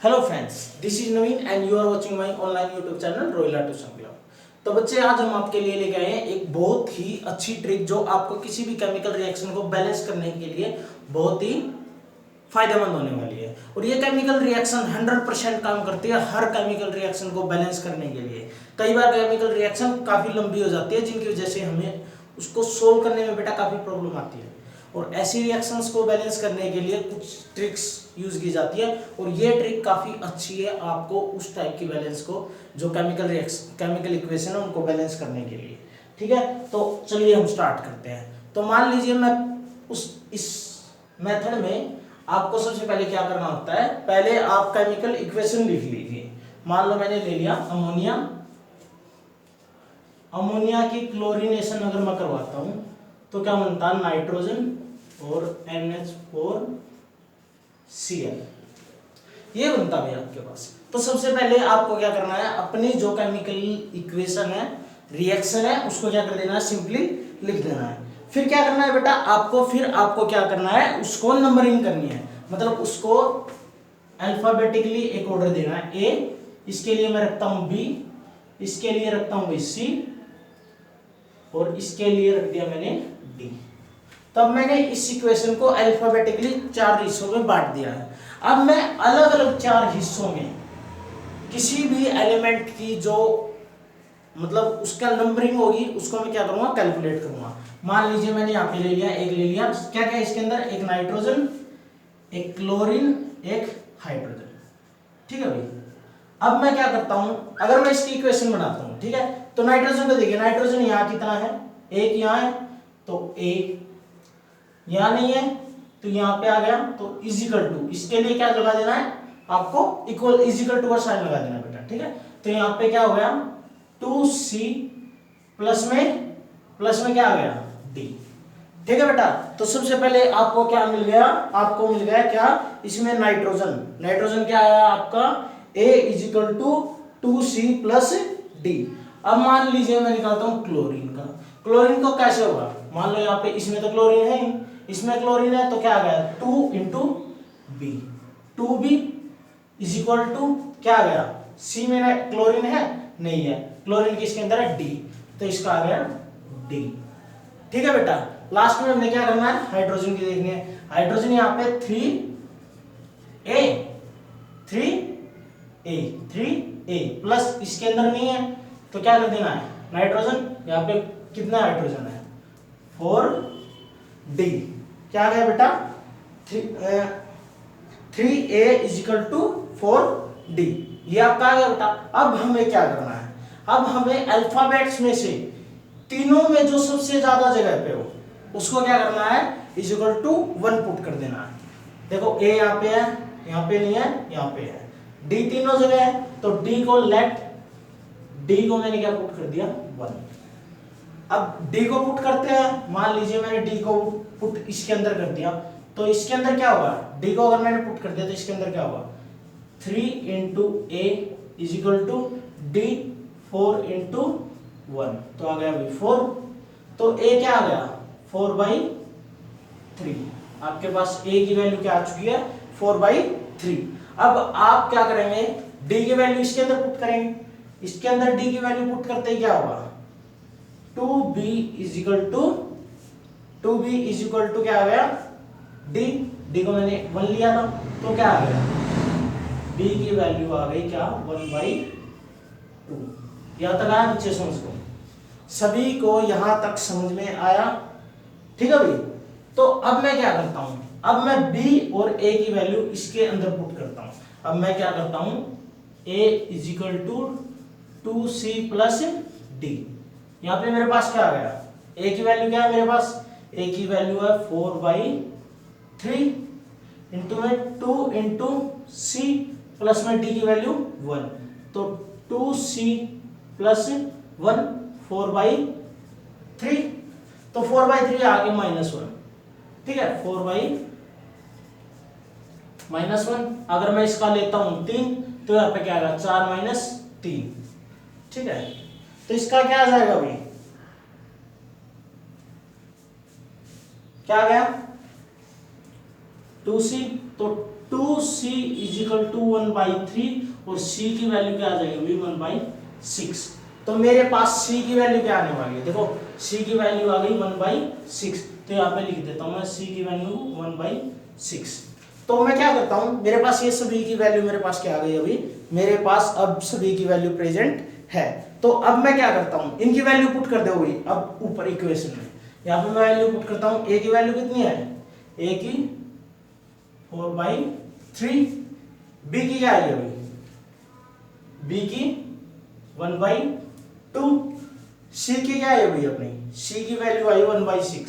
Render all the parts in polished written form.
Hello friends, this is Naveen and you are watching my online YouTube channel Rohila tuition club. तो बच्चे, आज हम आपके लिए लेके आए हैं एक बहुत ही अच्छी ट्रिक जो आपको किसी भी केमिकल रिएक्शन को बैलेंस करने के लिए बहुत ही फायदेमंद होने वाली है। और ये केमिकल रिएक्शन 100% काम करती है हर केमिकल रिएक्शन को बैलेंस करने के लिए। कई बार केमिकल रिएक्शन काफ़ी लंबी हो जाती है जिनकी वजह से हमें उसको सोल्व करने में बेटा काफ़ी प्रॉब्लम आती है, और ऐसी रिएक्शंस को बैलेंस करने के लिए कुछ ट्रिक्स यूज की जाती है। और ये ट्रिक काफ़ी अच्छी है आपको उस टाइप की बैलेंस को जो केमिकल इक्वेशन है उनको बैलेंस करने के लिए। ठीक है, तो चलिए हम स्टार्ट करते हैं। तो मान लीजिए मैं इस मेथड में आपको सबसे पहले क्या करना होता है, पहले आप केमिकल इक्वेशन लिख लीजिए। मान लो मैंने ले लिया अमोनिया। अमोनिया की क्लोरीनेशन अगर मैं करवाता हूं तो क्या बनता है, नाइट्रोजन और NH4Cl ये बनता है आपके पास। तो सबसे पहले आपको क्या करना है, अपनी जो केमिकल इक्वेशन है, रिएक्शन है, उसको क्या कर देना है, सिंपली लिख देना है। फिर क्या करना है बेटा, आपको क्या करना है, उसको नंबरिंग करनी है। मतलब उसको अल्फाबेटिकली एक ऑर्डर देना है। ए, इसके लिए मैं रखता हूं बी, इसके लिए रखता हूं सी, और इसके लिए रख दिया मैंने डी। तब मैंने इस इक्वेशन को अल्फाबेटिकली 4 हिस्सों में बांट दिया है। अब मैं अलग अलग 4 हिस्सों में किसी भी एलिमेंट की जो मतलब उसका नंबरिंग होगी उसको मैं क्या करूंगा, कैलकुलेट करूंगा। मान लीजिए मैंने यहाँ पे ले लिया, क्या क्या इसके अंदर, एक नाइट्रोजन, एक क्लोरीन, एक हाइड्रोजन। ठीक है भाई। अब मैं क्या करता हूं, अगर मैं इसकी इक्वेशन बनाता हूं, ठीक है, तो नाइट्रोजन को देखिए, नाइट्रोजन यहां कितना है, एक यहां है, तो एक यहां नहीं है, तो यहां पे आ गया, तो इजिकल टू, इसके लिए क्या लगा देना है आपको, इक्वल इजिकल टू का साइन लगा देना बेटा। ठीक है, तो यहां पे क्या हो गया, 2C प्लस में क्या आ गया, D। ठीक है बेटा। तो सबसे पहले आपको क्या मिल गया, आपको मिल गया क्या, इसमें नाइट्रोजन क्या आया आपका, A is equal to 2C plus D। अब मान लीजिए मैं निकालता हूं क्लोरीन का। क्लोरीन को कैसे होगा, मान लो यहाँ पे इसमें तो क्लोरीन है, इसमें क्लोरीन है, तो क्या आ गया 2 into B, 2B is equal to क्या आ गया, सी में क्लोरीन है नहीं है, क्लोरीन किसके अंदर है, डी, तो इसका आ गया डी। ठीक है बेटा। लास्ट में हमने क्या करना है, हाइड्रोजन की देखनी है। हाइड्रोजन यहाँ पे 3A प्लस इसके अंदर नहीं है, तो क्या कर देना है, नाइट्रोजन यहाँ पे कितना हाइड्रोजन है, 4D, क्या आ गया बेटा, 3A is equal to 4D, ये आपका आ गया बेटा। अब हमें क्या करना है, अब हमें अल्फाबेट्स में से तीनों में जो सबसे ज्यादा जगह पे हो उसको क्या करना है, इज इक्वल टू 1 पुट कर देना है। देखो A यहाँ पे है, यहाँ पे नहीं है, यहाँ पे है, D तीनों जगह है, तो D को मैंने क्या पुट कर दिया, 1। अब D को पुट करते हैं, मान लीजिए मैंने D को पुट इसके अंदर कर दिया, तो इसके अंदर क्या होगा, D को अगर मैंने पुट कर दिया तो इसके अंदर क्या होगा, 3 into A is equal to D 4 into 1, तो आ गया भाई 4, तो A क्या आ गया 4/3। आपके पास A की वैल्यू क्या आ चुकी है, 4/3। अब आप क्या करेंगे, D की वैल्यू इसके अंदर पुट करेंगे, इसके अंदर D की वैल्यू पुट करते ही क्या होगा, 2B इज इक्वल टू क्या आ गया, D को मैंने 1 लिया था, तो क्या आ गया, B की वैल्यू आ गई क्या, 1/2। यहां तक आया बच्चे, समझ को, सभी को यहां तक समझ में आया। ठीक है भाई। तो अब मैं क्या करता हूं, अब मैं B और A की वैल्यू इसके अंदर पुट करता हूं। अब मैं क्या करता हूं, A is equal to 2C plus D, यहां पे मेरे पास क्या आ गया, A की वैल्यू क्या है मेरे पास, A की वैल्यू है 4/3 इंटू में 2 इंटू C प्लस में D की वैल्यू 1, तो 2C प्लस 1 4/3, तो 4/3 आगे -1। ठीक है, 4/-1। अगर मैं इसका लेता हूं 3, तो यहाँ पे क्या आएगा, 4-3। ठीक है, तो इसका क्या आ जाएगा भाई, क्या आ गया, 2C, तो 2c इजिकल टू 1/3 और c की वैल्यू क्या आ जाएगी, 1/6। तो मेरे पास c की वैल्यू क्या आने वाली है, देखो c की वैल्यू आ गई 1/6। तो यहाँ पे लिख देता हूँ मैं c की वैल्यू 1/6। तो मैं क्या करता हूँ, मेरे पास ये सभी की वैल्यू मेरे पास क्या आ गई, अभी मेरे पास अब सभी की वैल्यू प्रेजेंट है। तो अब मैं क्या करता हूँ, इनकी वैल्यू पुट कर दोगी अब ऊपर इक्वेशन में। यहाँ पे मैं वैल्यू पुट करता हूँ, a की वैल्यू कितनी है, a की 4/3, b की क्या आई अभी, b की 1/2, c की क्या है अभी अपनी, c की वैल्यू आई 1/6,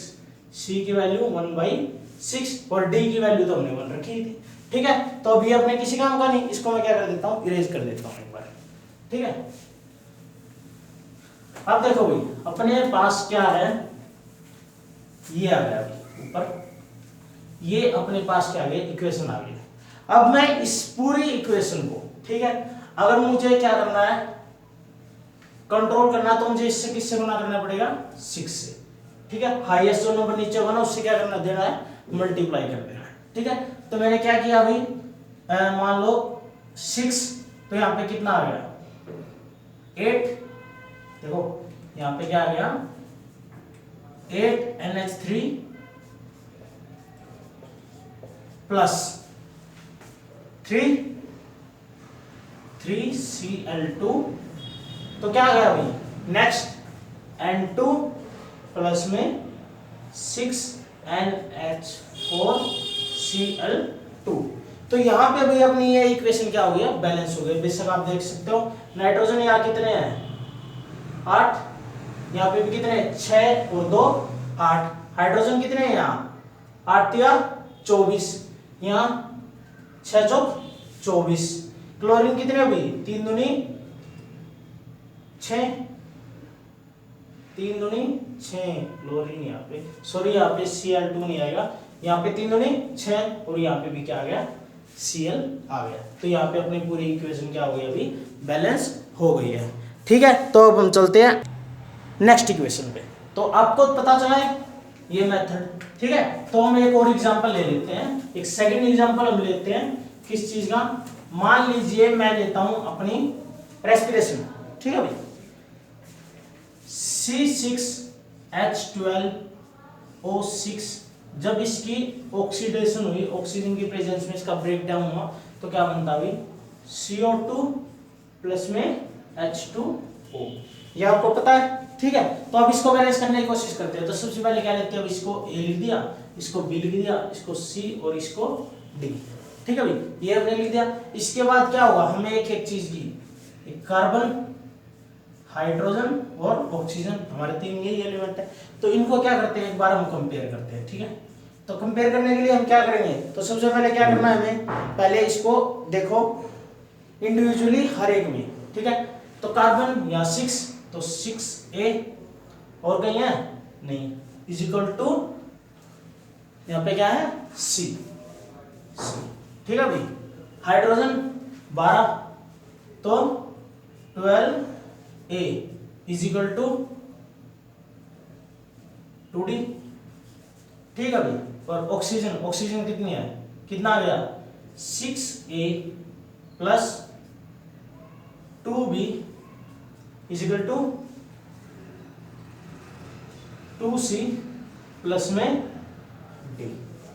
c की वैल्यू 1/6 और d की वैल्यू तो हमने 1 रखी थी। ठीक है, तो अभी अपने किसी काम का नहीं, इसको मैं क्या कर देता हूँ, इरेज कर देता हूँ एक बार। ठीक है, अब देखो भाई अपने पास क्या है, ये आ गया अभी ऊपर, ये अपने पास क्या आ गया, इक्वेशन आ गई। अब मैं इस पूरी इक्वेशन को, ठीक है, अगर मुझे क्या करना है, कंट्रोल करना, तो मुझे इससे किससे गुना करना पड़ेगा, 6 से। ठीक है, हाईएस्ट जो नंबर नीचे होगा ना उससे क्या करना देना है, मल्टीप्लाई कर देना है। ठीक है, तो मैंने क्या किया अभी, मान लो 6, तो यहाँ पे कितना आ गया 8, देखो यहाँ पे क्या आ गया 8 NH3 प्लस 3Cl2, तो क्या आ गया अभी नेक्स्ट N2 प्लस में 6NH4Cl2। तो यहाँ पे भी अपनी ये इक्वेशन क्या हो गया, बैलेंस हो गया। बेशक आप देख सकते हो नाइट्रोजन यहाँ कितने हैं 8, यहाँ पे भी कितने 6 और 2 8, हाइड्रोजन कितने हैं यहाँ 8 या 24, यहाँ 6 चौक 24, क्लोरीन कितने अभी 3 दूनी 6, 3 दूनी 6, क्लोरीन यहाँ पे सॉरी यहाँ पे Cl2 नहीं आएगा, यहाँ पे 3 दूनी 6 और यहाँ पे भी क्या आ गया Cl आ गया। तो यहाँ पे अपनी पूरी इक्वेशन क्या हो गई, अभी बैलेंस हो गई है। ठीक है, तो अब हम चलते हैं नेक्स्ट इक्वेशन पे। तो आपको पता चला है ये मेथड। ठीक है, तो हम एक और एग्जांपल ले लेते हैं, एक सेकंड एग्जांपल हम लेते हैं किस चीज का, मान लीजिए मैं लेता हूं अपनी रेस्पिरेशन। ठीक है भाई, C6H12O6 जब इसकी ऑक्सीडेशन हुई, ऑक्सीजन की प्रेजेंस में इसका ब्रेक डाउन हुआ, तो क्या बनता है CO2 प्लस में H2O, ये आपको पता है। ठीक है, तो अब इसको बैलेंस करने की कोशिश करते हैं। तो सबसे पहले क्या लेते हैं, अब इसको A लिख दिया, इसको B लिख दिया, इसको C और इसको D। ठीक है भाई, ये हमने लिख दिया। इसके बाद क्या होगा, हमें एक एक चीज की, एक कार्बन, हाइड्रोजन और ऑक्सीजन, हमारे 3 यही एलिमेंट है। तो इनको क्या करते हैं, एक बार हम कंपेयर करते हैं। ठीक है, तो कंपेयर करने के लिए हम क्या करेंगे, तो सबसे पहले क्या करना है हमें, पहले इसको देखो इंडिविजुअली हर एक में। ठीक है, तो कार्बन या 6, तो 6A और कहीं है नहीं, इज इक्वल टू यहाँ पे क्या है C। ठीक है भाई, हाइड्रोजन 12, तो 12A is equal to 2D। ठीक है भाई, और ऑक्सीजन, ऑक्सीजन कितनी है, कितना आ गया 6A plus 2B is equal to 2C plus में D।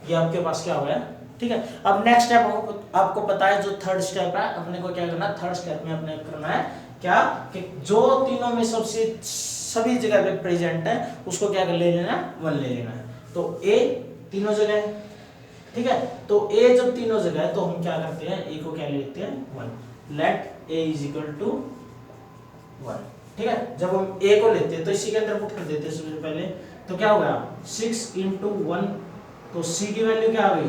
ये आपके पास क्या हो गया। ठीक है, अब नेक्स्ट स्टेप आपको पता है, जो थर्ड स्टेप है, अपने को क्या करना है, थर्ड स्टेप में अपने करना है क्या, कि जो तीनों में सबसे सभी जगह पे प्रेजेंट है उसको क्या कर ले लेना है, 1 ले लेना है। तो A तीनों जगह है। ठीक है, तो A जब तीनों जगह है तो हम क्या करते हैं, A को क्या ले लेते हैं 1, let A is equal to 1। ठीक है, जब हम A को लेते हैं तो इसी के अंदर पुट कर देते हैं सबसे पहले, तो क्या होगा 6 × 1, तो C की वैल्यू क्या आ गई,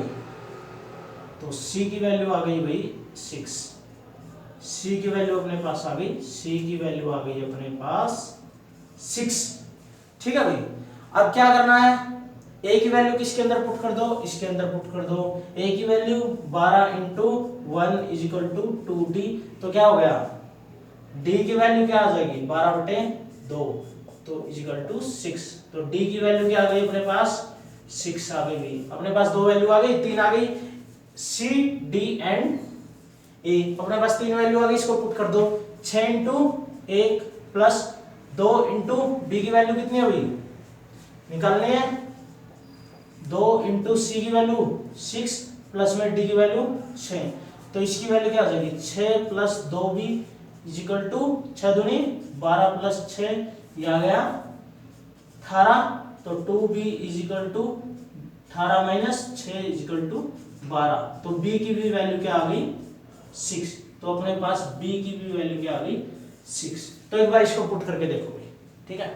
तो C की वैल्यू आ गई भाई 6, C की वैल्यू अपने पास आ गई, C की वैल्यू आ गई अपने पास 6। ठीक है भाई, अब क्या करना है, A की वैल्यू किसके अंदर पुट कर दो, इसके अंदर पुट कर दो। A की value 12 × 1 is equal to 2D, तो क्या हो गया D की वैल्यू क्या आ जाएगी 12/2, तो इज इक्वल टू 6। तो D की वैल्यू क्या आ गई अपने पास 6 आ गई, अपने पास 2 वैल्यू आ गई, 3 आ गई, सी डी एंड ए। अपने पास 3 वैल्यू आ गई, इसको पुट कर दो। 6 इंटू 1 प्लस 2 इंटू बी की वैल्यू कितनी हुई निकालनी है, 2 इंटू सी की वैल्यू 6 प्लस में डी की वैल्यू 6। तो इसकी वैल्यू क्या आ जाएगी, 6 प्लस 2b इजिकल टू 6 दूनी 12 प्लस 6 ये आ गया 18। तो 2b is equal to 18 minus 6 is equal to 12। तो b की भी वैल्यू क्या आ गई 6। तो अपने पास b की भी वैल्यू क्या आ गई 6। तो एक बार इसको पुट करके देखोगे, ठीक है।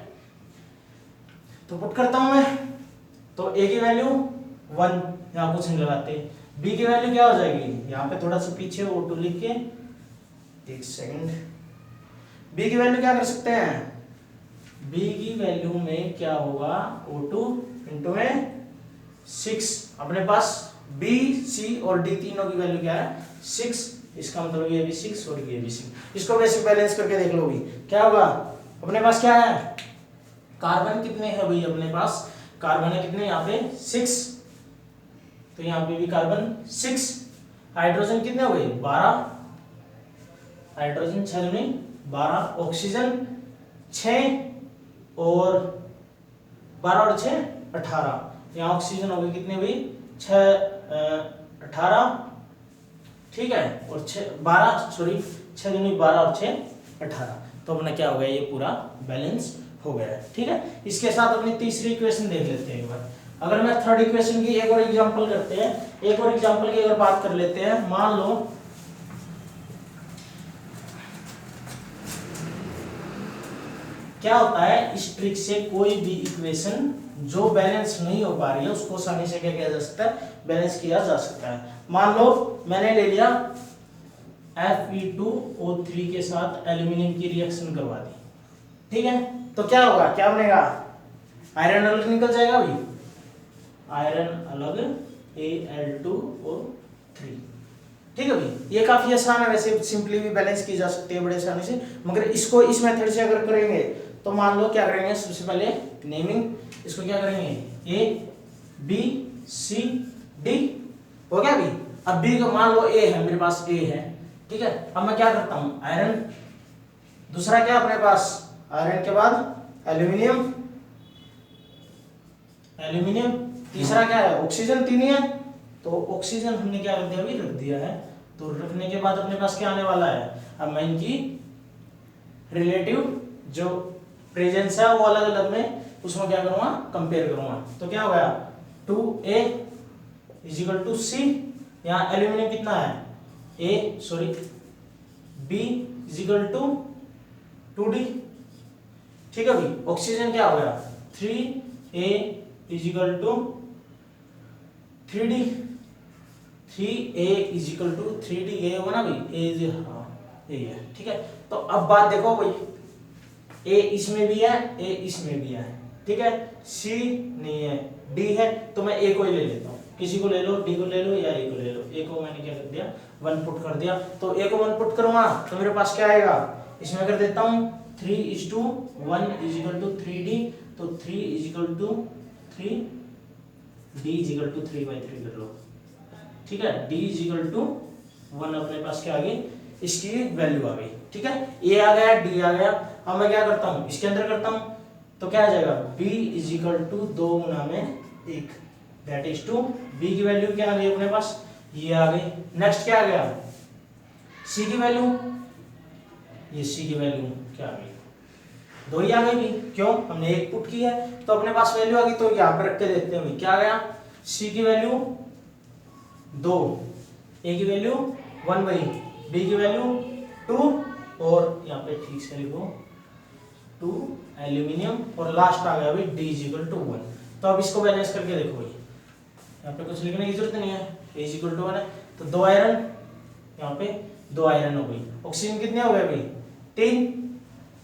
तो पुट करता हूं मैं, तो a की वैल्यू 1, यहां कुछ नहीं लगाते। b की वैल्यू क्या हो जाएगी, यहाँ पे थोड़ा सा पीछे O2 लिख के, एक सेकंड। b की वैल्यू क्या कर सकते हैं, b की वैल्यू में क्या होगा, O2 इंटू में 6। अपने पास b c और d तीनों की वैल्यू क्या है 6। इसका मतलब ये भी 6 और ये भी 6। इसको बेसिक बैलेंस करके देख लो भी क्या होगा। अपने पास क्या है, कार्बन कितने हैं भाई, अपने पास कार्बन है कितने यहाँ पे 6। तो यहाँ पे भी कार्बन 6। हाइड्रोजन कितने हो गए 12, हाइड्रोजन 6 नहीं 12। ऑक्सीजन 6 और 12 और 6 18। यहाँ ऑक्सीजन हो गई कितने हुई 6 18, ठीक है। और 12 सॉरी 6 दूनी 12 और 6 18। तो अपना क्या हो गया, ये पूरा बैलेंस हो गया है, ठीक है। इसके साथ अपनी तीसरी इक्वेशन देख लेते हैं एक बार। अगर मैं थर्ड इक्वेशन की एक और एग्जांपल करते हैं, एक और एग्जांपल की अगर बात कर लेते हैं। मान लो क्या होता है, इस ट्रिक से कोई भी इक्वेशन जो बैलेंस नहीं हो पा रही है उसको आसानी से क्या किया जा सकता है, बैलेंस किया जा सकता है। मान लो मैंने ले लिया Fe2O3 के साथ एल्यूमिनियम की रिएक्शन करवा दी, ठीक है। तो क्या होगा, क्या बनेगा, आयरन अलग निकल जाएगा भाई, आयरन अलग Al2O3, ठीक है भाई। ये काफी आसान है, वैसे सिंपली भी बैलेंस की जा सकती है बड़े आसानी से, मगर इसको इस मेथड से अगर करेंगे तो मान लो क्या करेंगे, सबसे पहले नेमिंग, इसको क्या करेंगे A B C D, हो गया भाई। अब B को मान लो A है, मेरे पास A है, ठीक है। अब मैं क्या करता हूं, आयरन, दूसरा क्या अपने पास आयरन के बाद एल्यूमिनियम, एल्यूमिनियम, तीसरा क्या है ऑक्सीजन, 3 ही है। तो ऑक्सीजन हमने क्या कर दिया अभी, रख दिया है। तो रखने के बाद अपने पास क्या आने वाला है, अब मैं इनकी रिलेटिव जो प्रेजेंस है वो अलग अलग में उसमें क्या करूंगा, कंपेयर करूंगा। तो क्या हो गया 2A इजिकल टू C, यहाँ एल्यूमिनियम कितना है B इजिकल टू 2D, ठीक है भाई। ऑक्सीजन क्या हो गया 3A is equal to 3D, 3A is equal to 3D, ये होगा ना भाई, ए हाँ ये है, ठीक है। तो अब बात देखो भाई, A इसमें भी है A इसमें भी है, ठीक है। C नहीं है, D है, तो मैं A को ही ले लेता हूँ, किसी को ले लो, D को ले लो या A को ले लो। A को मैंने क्या कर दिया 1 पुट कर दिया। तो A को 1 पुट करूंगा तो मेरे पास क्या आएगा, इसमें कर देता हूँ 3:1 इजिकल टू 3D, तो 3 is equal to 3, D is equal to 3/3 कर लो, ठीक है। D इजिकल टू 1 अपने पास क्या आ गई, इसकी वैल्यू आ गई, ठीक है। A आ गया D आ गया। अब मैं क्या करता हूँ, इसके अंदर करता हूँ, तो क्या आ जाएगा B इजिकल टू 2 गुना में 1 दैट इज 2। B की वैल्यू क्या आ गई अपने पास, ये आ गई। नेक्स्ट क्या आ गया C की वैल्यू, ये C की वैल्यू क्या आ गई 2 ही आ गई भी, क्यों, हमने 1 पुट की है तो अपने पास वैल्यू आ गई। तो यहाँ पे रख के देखते हैं क्या आ गया, C की वैल्यू 2, A की वैल्यू 1 भाई, B की वैल्यू 2 और यहाँ पे ठीक से लिखो 2 एल्यूमिनियम, और लास्ट आ गया भाई D इजिकल टू 1। तो अब इसको बैलेंस करके देखो भाई, यहाँ पे कुछ लिखने की जरूरत नहीं है, A इजिकल टू 1 है। तो 2 आयरन, यहाँ पे 2 आयरन हो गई। ऑक्सीजन कितने हो गए भाई 3,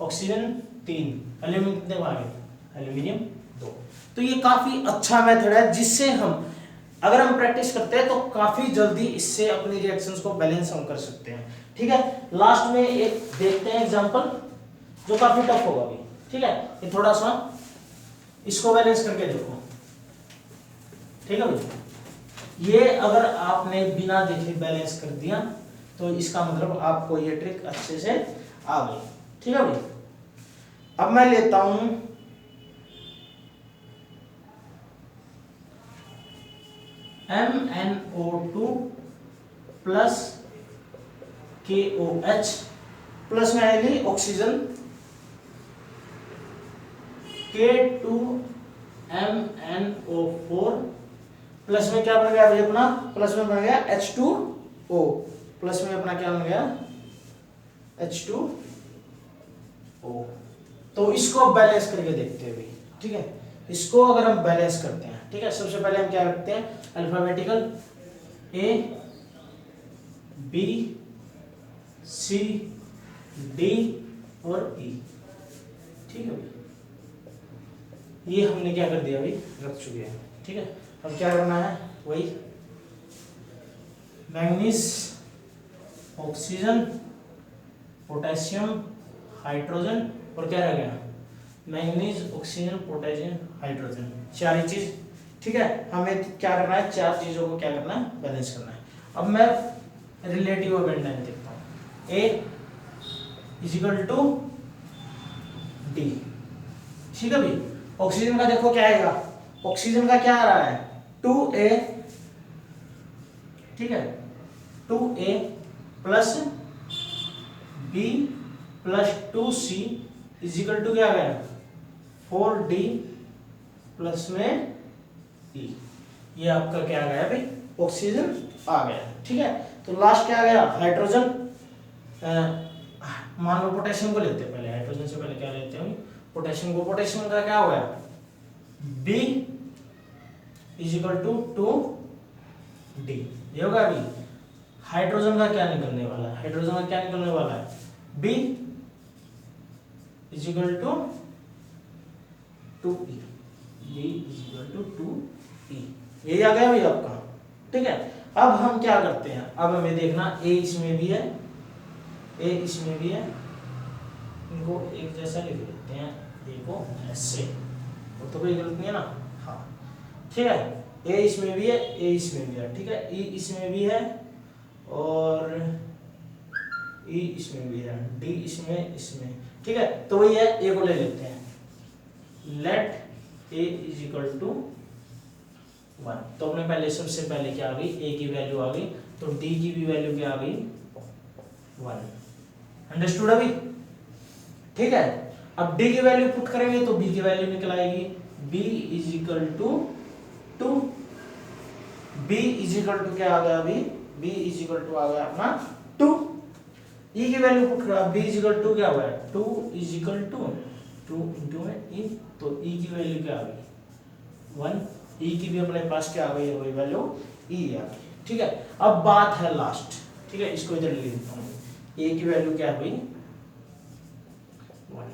ऑक्सीजन 3, एल्यूमिनियम कितने आ गए, एल्यूमिनियम 2। तो ये काफी अच्छा मेथड है जिससे हम अगर हम प्रैक्टिस करते हैं तो काफी जल्दी इससे अपनी रिएक्शंस को बैलेंस हम कर सकते हैं, ठीक है। लास्ट में एक देखते हैं एग्जांपल जो काफी टफ होगा अभी, ठीक है। ये थोड़ा सा इसको बैलेंस करके देखो, ठीक है भाई। ये अगर आपने बिना देखे बैलेंस कर दिया तो इसका मतलब आपको ये ट्रिक अच्छे से आ गई। ठीक है भाई, अब मैं लेता हूं MnO2 प्लस KOH प्लस में आएगी ऑक्सीजन K2MnO4 प्लस में क्या बन गया भाई अपना, प्लस में बन गया H2O, प्लस में अपना क्या बन गया H2O। तो इसको बैलेंस करके देखते हैं भाई। ठीक है, इसको अगर हम बैलेंस करते हैं, ठीक है, सबसे पहले हम क्या करते हैं, alphabetical A B C D और E। ठीक है भाई, ये हमने क्या कर दिया भाई, रख चुके हैं। ठीक है, अब क्या करना है, वही मैंगनीज, ऑक्सीजन, पोटेशियम, हाइड्रोजन और क्या रह गया, मैंगनीज, ऑक्सीजन, पोटेशियम, हाइड्रोजन, चार ही चीज। ठीक है, हमें क्या करना है, चार चीजों को क्या करना है, बैलेंस करना है। अब मैं रिलेटिव अबेंडेंस देखता हूँ, A इजिकल टू D। ठीक है भाई, ऑक्सीजन का देखो क्या आएगा, ऑक्सीजन का क्या आ रहा है 2A। ठीक है, 2A plus B plus 2C is equal to क्या आ गया 4D प्लस में E। ये आपका क्या आ गया भाई, ऑक्सीजन आ गया। ठीक है, तो लास्ट क्या आ गया, हाइड्रोजन। मान लो पोटेशियम को लेते हैं पहले, हाइड्रोजन से पहले क्या लेते हैं पोटेशियम को। पोटेशियम का क्या हो गया B इजिकल टू 2D, ये होगा अभी। हाइड्रोजन का क्या निकलने वाला है, हाइड्रोजन का क्या निकलने वाला है B is equal to 2E, B is equal to 2E। यही आ गया भाई आपका। ठीक है, अब हम क्या करते हैं, अब हमें देखना A इसमें भी है, A इसमें भी है, इनको एक जैसा लिख देते हैं, A को ऐसे, और तो कोई गलत नहीं है ना। हाँ ठीक है, A इसमें भी है, A इसमें भी है। ठीक है, E इसमें भी है और E इसमें भी है, D इसमें। ठीक है, तो वही है, A को ले लेते हैं, let A is equal to 1। तो अपने पहले सबसे पहले क्या आ गई, A की वैल्यू आ गई, तो D की भी वैल्यू क्या आ गई 1। अंडरस्टूड अभी। ठीक है, अब D की वैल्यू पुट करेंगे तो B की वैल्यू निकल आएगी, B is equal to 2। B is equal to क्या आ गया अभी, B इज इक्वल टू आ गया अपना 2। E की वैल्यू पुट करा, B इज इक्वल टू क्या हुआ है 2 इज इक्वल टू 2 इंटू में E, तो E की वैल्यू क्या आ गई 1। E की भी अपने पास क्या आ गई है, वही वैल्यू E आ गई। ठीक है, अब बात है लास्ट। ठीक है, इसको इधर लिख देता हूँ, A की वैल्यू क्या है भाई 1।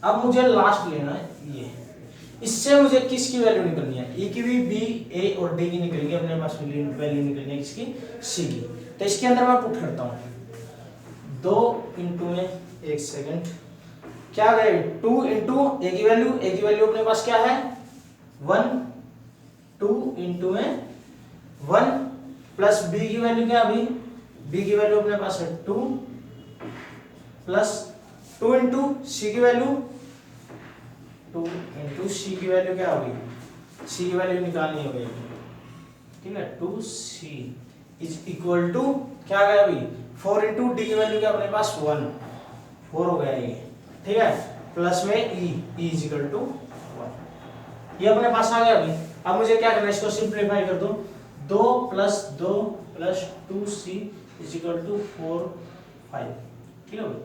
अब मुझे लास्ट लेना है ये, इससे मुझे किसकी वैल्यू निकलनी है, E की भी, B, A और D की निकलेगी, अपने पास वैल्यू निकलनी है किसकी, C की। तो इसके अंदर मैं पुट करता हूँ 2 इंटू में, एक सेकंड, क्या गए 2 इंटू A की वैल्यू अपने पास क्या है 1, 2 इंटू में 1 प्लस B की वैल्यू क्या अभी, B की वैल्यू अपने पास है 2 प्लस 2 इंटू C की वैल्यू, 2 इंटू C की वैल्यू क्या होगी, C की वैल्यू निकालनी होगी। ठीक है, 2C इज इक्वल टू क्या आ गया अभी 4 इंटू D की वैल्यू क्या अपने पास 1, 4 हो गया ये। ठीक है, प्लस में E इज इक्वल टू 1, ये अपने पास आ गया अभी। अब मुझे क्या करना है, इसको सिंप्लीफाई कर दो, 2 plus 2C is equal to 4, 5। ठीक है भाई,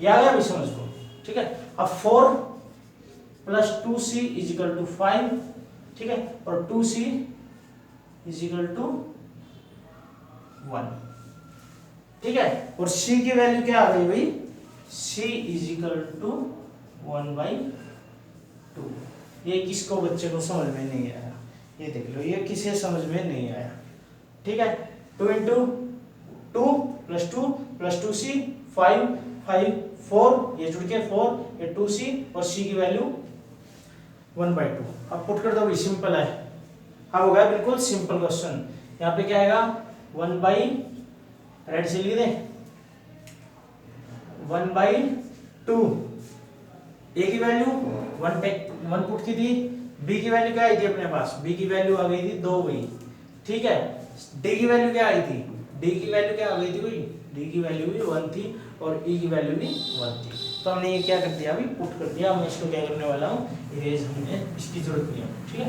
ये आ गया अभी समझ को। ठीक है, अब 4 plus 2C is equal to 5। ठीक है, और 2C इज इक्वल टू 1। ठीक है, और C की वैल्यू क्या आ गई भाई, C इज इक्वल टू 1/2। ये किसको बच्चे को समझ में नहीं आया, ये देख लो, ये किसे समझ में नहीं आया। ठीक है, 2 इंटू 2 प्लस 2 प्लस 2C 5 5 4, ये जुड़ के 4, ये 2C और C की वैल्यू 1/2। अब पुट कर दो भाई, सिंपल है। अब हो गया बिल्कुल सिंपल क्वेश्चन। यहाँ पे क्या आएगा 1/, राइट से लिख दें 1/2। ए की वैल्यू 1 पुट की थी, बी की वैल्यू क्या आई थी अपने पास, बी की वैल्यू आ गई थी 2 गई, ठीक है। डी की वैल्यू क्या आई थी, डी की वैल्यू क्या आ गई थी भाई, डी की वैल्यू भी 1 थी और ई की वैल्यू भी 1 थी। तो हमने ये क्या कर दिया अभी पुट कर दिया। मैं इसको क्या करने वाला हूँ, इरेज, हमने इसकी जरूरत नहीं है, ठीक है।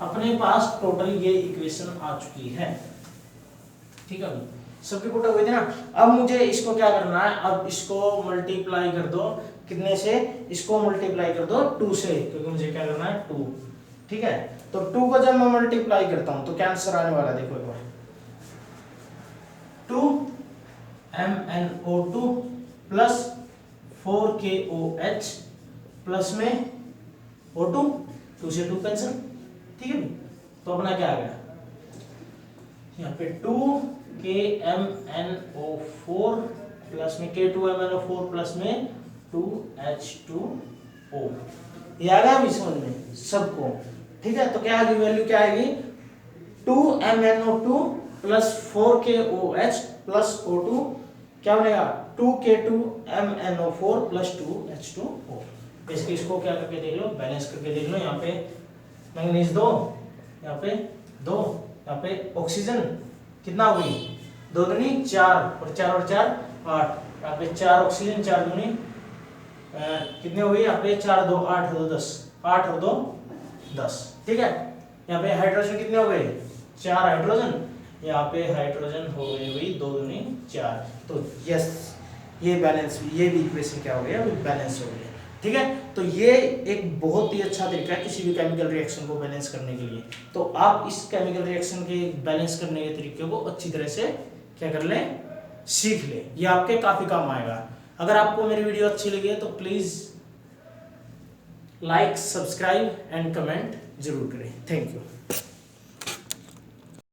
अपने पास टोटल ये इक्वेशन आ चुकी है, ठीक है। सबकी पुट हो गई थी ना। अब मुझे इसको क्या करना है, अब इसको मल्टीप्लाई कर दो कितने से, इसको मल्टीप्लाई कर दो 2 से, क्योंकि मुझे क्या करना है 2, ठीक है। तो 2 को जब मैं मल्टीप्लाई करता हूं तो क्या आंसर आने वाला देखो एक बार, 2MnO2 प्लस 4KOH प्लस में O2, 2 से 2 कैंसिल, ठीक है। तो अपना क्या आ गया यहाँ पे 2KMnO4 प्लस में K2MnO4 प्लस में 2H2O, ये आ गया अभी समझ में सबको, ठीक है। तो क्या आएगी वैल्यू, क्या आएगी 2MnO2 plus 4KOH plus O2, क्या बनेगा 2K2MnO4 प्लस 2H2O। इसके इसको क्या करके देख लो, बैलेंस करके देख लो। यहाँ पे मैंगनीज 2, यहाँ पे 2, यहाँ पे ऑक्सीजन कितना हो गई 2 दूनी 4 और 4 और 4 8, यहाँ पे 4 ऑक्सीजन 4 दूनी कितने हो गई, यहाँ पे 4 2 8 2 10, 8 और 2 10, ठीक है। यहाँ पे हाइड्रोजन कितने हो गए 4 हाइड्रोजन, यहाँ पे हाइड्रोजन हो गए भाई 2 दूनी 4। तो यस ये बैलेंस, ये भी इक्वेशन क्या हो गया, बैलेंस हो गया, ठीक है। तो ये एक बहुत ही अच्छा तरीका है किसी भी केमिकल रिएक्शन को बैलेंस करने के लिए। तो आप इस केमिकल रिएक्शन के बैलेंस करने के तरीके को अच्छी तरह से क्या कर लें, सीख लें, ये आपके काफी काम आएगा। अगर आपको मेरी वीडियो अच्छी लगी है तो please like, subscribe and comment जरूर करें। Thank you.